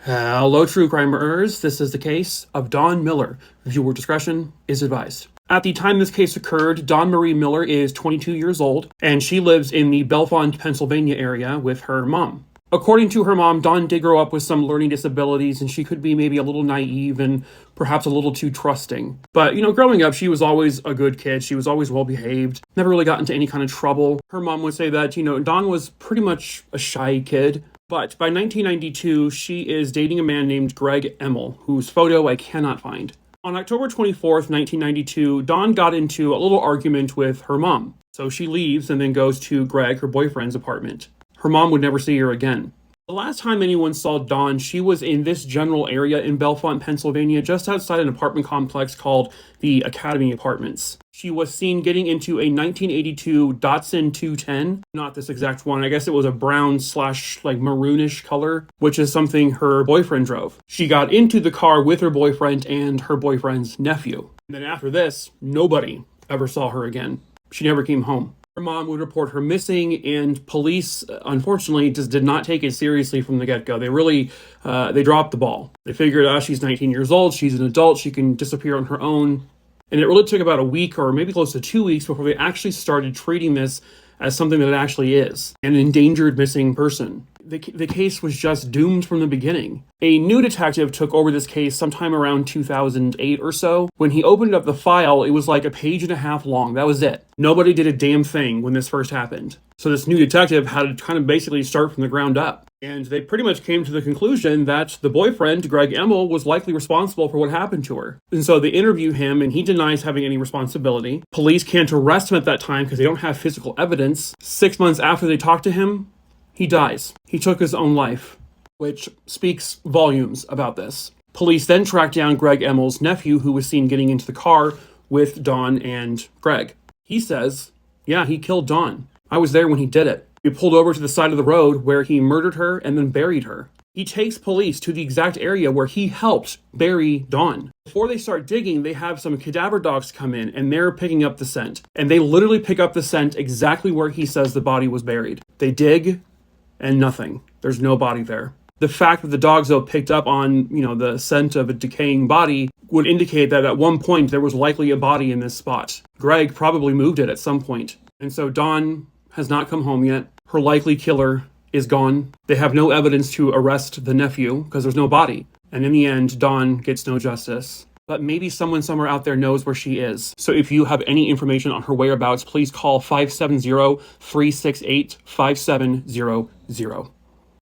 Hello, true crimeers. This is the case of Dawn Miller. Viewer discretion is advised. At the time this case occurred, Dawn Marie Miller is 22 years old, and she lives in the Bellefonte, Pennsylvania area with her mom. According to her mom, Dawn did grow up with some learning disabilities, and she could be maybe a little naive and perhaps a little too trusting. But, growing up, she was always a good kid. She was always well behaved, never really got into any kind of trouble. Her mom would say that, Dawn was pretty much a shy kid. But by 1992, she is dating a man named Greg Emmel, whose photo I cannot find. On October 24th, 1992, Dawn got into a little argument with her mom. So she leaves and then goes to Greg, her boyfriend's apartment. Her mom would never see her again. The last time anyone saw Dawn, she was in this general area in Bellefonte, Pennsylvania, just outside an apartment complex called the Academy Apartments. She was seen getting into a 1982 Datsun 210, not this exact one. I guess it was a brown / maroonish color, which is something her boyfriend drove. She got into the car with her boyfriend and her boyfriend's nephew. And then after this, nobody ever saw her again. She never came home. Her mom would report her missing, and police, unfortunately, just did not take it seriously from the get-go. They really, they dropped the ball. They figured, she's 19 years old, she's an adult, she can disappear on her own. And it really took about a week or maybe close to 2 weeks before they actually started treating this as something that it actually is, an endangered missing person. The case was just doomed from the beginning. A new detective took over this case sometime around 2008 or so. When he opened up the file, it was like a page and a half long. That was it. Nobody did a damn thing when this first happened. So this new detective had to kind of basically start from the ground up. And they pretty much came to the conclusion that the boyfriend, Greg Emmel, was likely responsible for what happened to her. And so they interview him, and he denies having any responsibility. Police can't arrest him at that time because they don't have physical evidence. 6 months after they talk to him, he dies. He took his own life, which speaks volumes about this. Police then track down Greg Emmel's nephew, who was seen getting into the car with Dawn and Greg. He says, yeah, he killed Dawn. I was there when he did it. We pulled over to the side of the road where he murdered her and then buried her. He takes police to the exact area where he helped bury Dawn. Before they start digging, they have some cadaver dogs come in, and they're picking up the scent. And they literally pick up the scent exactly where he says the body was buried. They dig, and nothing. There's no body there. The fact that the dogs, though, picked up on, the scent of a decaying body would indicate that at one point there was likely a body in this spot. Greg probably moved it at some point. And so Dawn has not come home yet. Her likely killer is gone. They have no evidence to arrest the nephew because there's no body. And in the end, Dawn gets no justice. But maybe someone somewhere out there knows where she is. So if you have any information on her whereabouts, please call 570-368-5700.